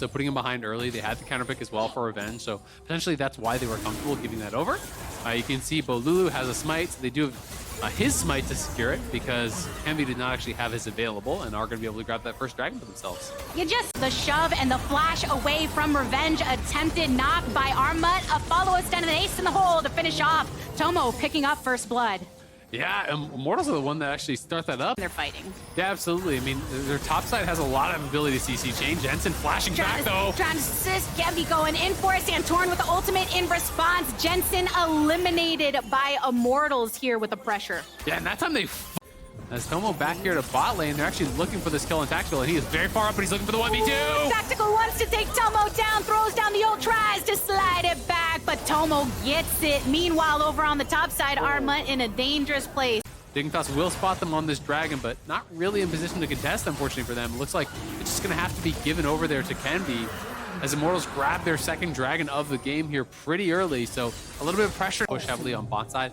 so putting him behind early, they had the counter pick as well for Revenge, so potentially that's why they were comfortable giving that over. You can see Bolulu has a smite, so they do have his smite to secure it because Envy did not actually have his available and are going to be able to grab that first dragon for themselves. You just the shove and the flash away from Revenge, attempted knock by Armut, a follow-up stun and an ace in the hole to finish off. Tomo picking up first blood. Yeah, Immortals are the one that actually start that up. They're fighting. Yeah, absolutely. I mean, their top side has a lot of ability to CC change. Jensen flashing back, though. Trying to assist, Gemby going in for it. Santorin with the ultimate in response. Jensen eliminated by Immortals here with the pressure. Yeah, and that time they... As Tomo back here to bot lane, they're actually looking for this kill on Tactical, and he is very far up, but he's looking for the 1v2! Tactical wants to take Tomo down, throws down the ult, tries to slide it back, but Tomo gets it. Meanwhile, over on the top side, Armut in a dangerous place. Dignitas will spot them on this dragon, but not really in position to contest, unfortunately for them. It looks like it's just going to have to be given over there to Kenby, as Immortals grab their second dragon of the game here pretty early, so a little bit of pressure. Push heavily on bot side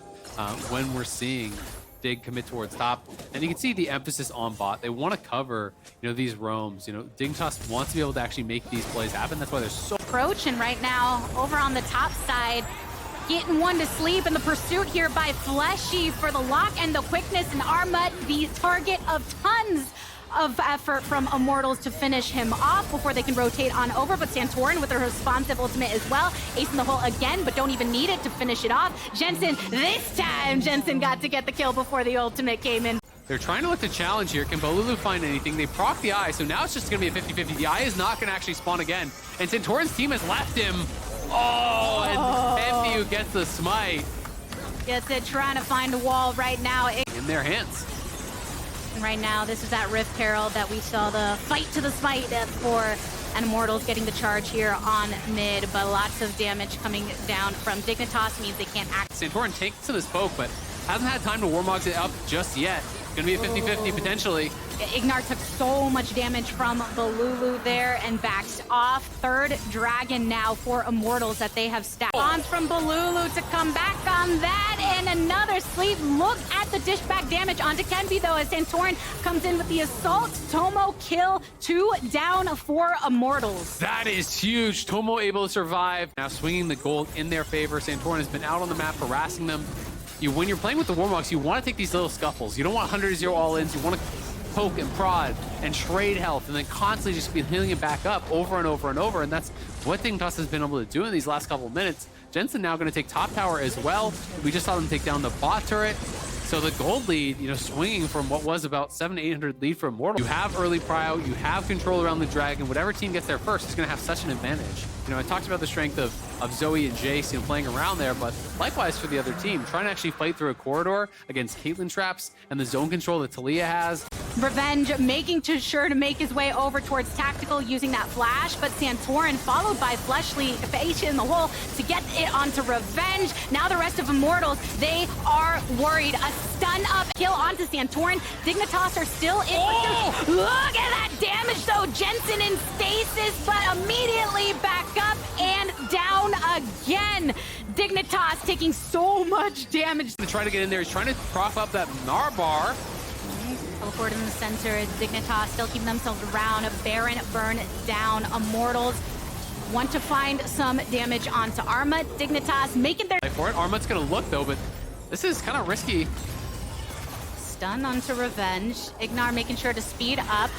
when we're seeing Dig commit towards top, and you can see the emphasis on bot. They want to cover, these roams. Dignitas wants to be able to actually make these plays happen. That's why they're so approach. And right now, over on the top side, getting one to sleep in the pursuit here by Fleshy for the lock and the quickness, and Armut, the target of tons of effort from Immortals to finish him off before they can rotate on over, but Santorin with her responsive ultimate as well. Ace in the hole again, but don't even need it to finish it off. Jensen, this time, Jensen got to get the kill before the ultimate came in. They're trying to look to challenge here. Can Bolulu find anything? They proc the eye, so now it's just going to be a 50-50. The eye is not going to actually spawn again, and Santorin's team has left him. And MBU gets the smite. Gets it, trying to find a wall right now. In their hands. And right now, this is that Rift Herald that we saw the fight to the smite for, and Immortals getting the charge here on mid, but lots of damage coming down from Dignitas means they can't act. Santorin takes to this poke, but hasn't had time to Warmogs it up just yet. Gonna be a 50-50 potentially. Ignar took so much damage from Bolulu there and backs off. Third dragon now for Immortals that they have stacked. On from Bolulu to come back on that, and another sleep. Look at the dish back damage onto Kenby though, as Santorin comes in with the assault. Tomo kill, 2 down for Immortals. That is huge. Tomo able to survive. Now swinging the gold in their favor. Santorin has been out on the map harassing them. When you're playing with the Warmogs, you want to take these little scuffles. You don't want 100-0 all-ins. You want to poke and prod and trade health and then constantly just be healing it back up over and over and over. And that's what Dignitas has been able to do in these last couple of minutes. Jensen now going to take top tower as well. We just saw them take down the bot turret. So the gold lead, swinging from what was about 700-800 lead for Immortal. You have early prio, you have control around the dragon. Whatever team gets there first is going to have such an advantage. I talked about the strength of Zoe and Jace, playing around there, but likewise for the other team, trying to actually fight through a corridor against Caitlyn traps and the zone control that Talia has. Revenge making sure to make his way over towards Tactical using that flash, but Santorin followed by Fleshly face in the hole to get it onto Revenge. Now the rest of Immortals, they are worried. A stun up kill onto Santorin. Dignitas are still in. Look at that damage though. Jensen in stasis, but immediately back up and down again. Dignitas taking so much damage. To try to get in there, he's trying to prop up that Narbar. Teleport in the center. Dignitas still keeping themselves around. Baron burn down. Immortals want to find some damage onto Armut. Dignitas making their for it. Armut's gonna look though, but this is kind of risky. Stun onto Revenge. Ignar making sure to speed up.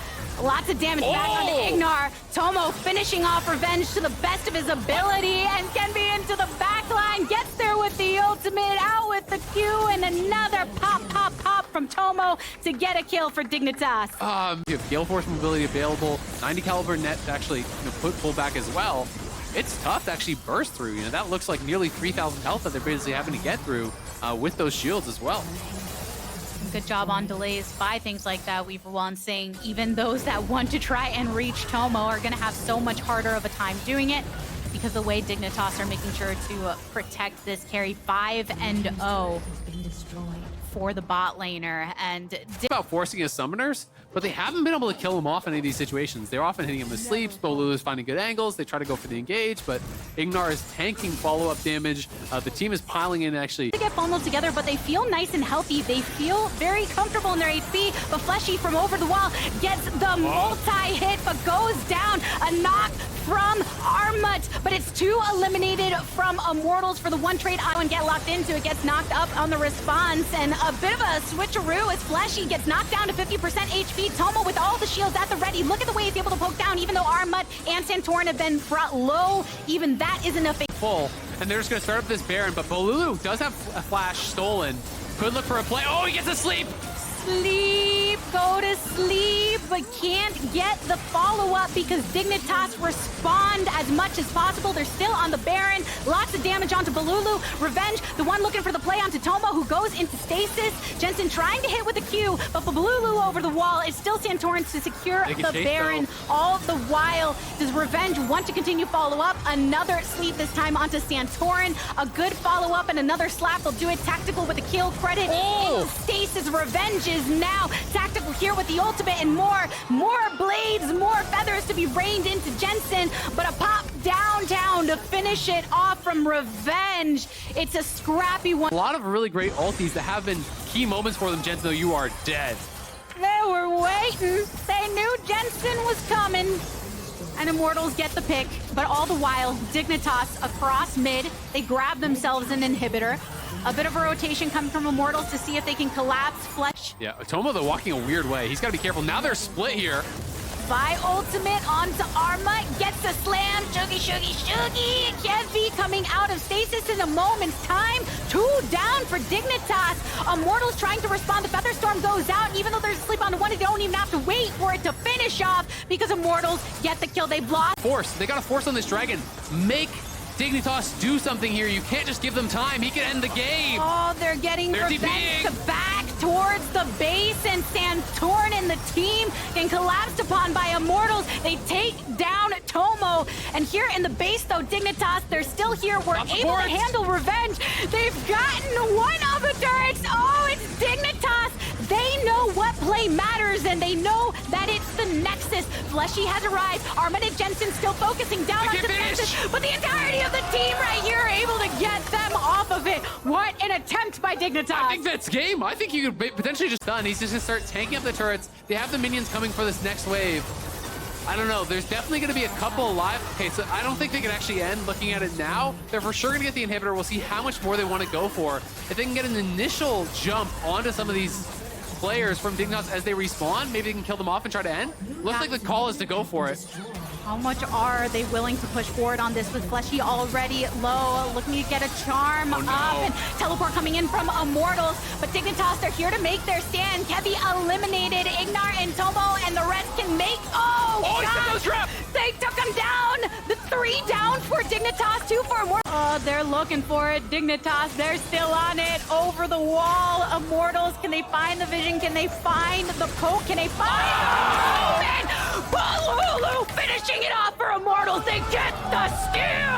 Lots of damage back onto Ignar. Tomo finishing off Revenge to the best of his ability and can be into the backline. Gets there with the ultimate, out with the Q, and another pop from Tomo to get a kill for Dignitas. You have Gale Force mobility available, 90 caliber net to actually pull back as well. It's tough to actually burst through. That looks like nearly 3,000 health that they're basically having to get through with those shields as well. Good job on delays by things like that. We've won saying even those that want to try and reach Tomo are going to have so much harder of a time doing it because the way Dignitas are making sure to protect this carry. 5-0 for the bot laner. And it's about forcing his summoners, but they haven't been able to kill him off in any of these situations. They're often hitting him with sleeps. Bolulu is finding good angles. They try to go for the engage, but Ignar is tanking follow-up damage. The team is piling in actually. They get bundled together, but they feel nice and healthy. They feel very comfortable in their HP, but Fleshy from over the wall gets the multi-hit, but goes down. A knock from IMMORTALS, but it's 2 eliminated from Immortals for the one trade. I don't get locked into it, gets knocked up on the response, and a bit of a switcheroo as Fleshy gets knocked down to 50% HP. Tomo with all the shields at the ready. Look at the way he's able to poke down, even though IMMORTALS and Santorin have been brought low. Even that isn't enough. Full, and they're just gonna start up this Baron, but Bolulu does have a flash stolen. Could look for a play. Oh, he gets asleep. Sleep, go to sleep, but can't get the follow-up because Dignitas respond as much as possible. They're still on the Baron. Lots of damage onto Bolulu. Revenge, the one looking for the play onto Tomo, who goes into stasis. Jensen trying to hit with a Q, but for Bolulu over the wall, it's still Santorin to secure the Baron. All the while, does Revenge want to continue follow-up? Another sleep, this time onto Santorin. A good follow-up and another slap. They'll do it tactical with a kill credit. Oh! Stasis, Revenge is now tactical here with the ultimate and more blades, more feathers to be rained into Jensen, but a pop downtown to finish it off from Revenge. It's a scrappy one. A lot of really great ultis that have been key moments for them, Jensen, though you are dead. They were waiting. They knew Jensen was coming. And Immortals get the pick, but all the while, Dignitas across mid, they grab themselves an inhibitor. A bit of a rotation coming from Immortals to see if they can collapse Flesh. Yeah, Tomo, though, walking a weird way. He's got to be careful. Now they're split here. By ultimate onto Arma, gets a slam, shuggy. Kevy coming out of stasis in a moment's time. 2 down for Dignitas. Immortals trying to respond. The Featherstorm goes out. Even though there's a sleep on one, they don't even have to wait for it to finish off because Immortals get the kill. They block. Force. They got to force on this dragon. Make Dignitas do something here. You can't just give them time. He can end the game. Oh, they're getting Revenge to back towards the base, and Santorin and the team getting collapsed upon by Immortals. They take down Tomo, and here in the base, though, Dignitas, they're still here. We're able to handle Revenge. They've gotten one of the turrets. Oh, it's Dignitas. They know what play matters, and they know that it's the Nexus. Fleshy has arrived. Armin and Jensen still focusing down onto the Nexus, but the entirety of the team right here are able to get them off of it. What an attempt by Dignitas. I think that's game. I think you could potentially just done. He's just gonna start tanking up the turrets. They have the minions coming for this next wave. I don't know. There's definitely going to be a couple alive. Okay, so I don't think they can actually end. Looking at it now, they're for sure going to get the inhibitor. We'll see how much more they want to go for. If they can get an initial jump onto some of these players from Dignitas as they respawn, maybe they can kill them off and try to end. Looks like the call is to go for it. How much are they willing to push forward on this with Fleshy already low, looking to get a charm up, and teleport coming in from Immortals, but Dignitas, they're here to make their stand. Kevy eliminated, Ignar and Tomo, and the rest can make, they took him down! The 3 down for Dignitas, 2 for Immortals. Oh, they're looking for it. Dignitas, they're still on it, over the wall. Immortals, can they find the vision? Can they find the poke? Can they find the moment? Bolulu finishing it off for Immortals. They get the steal!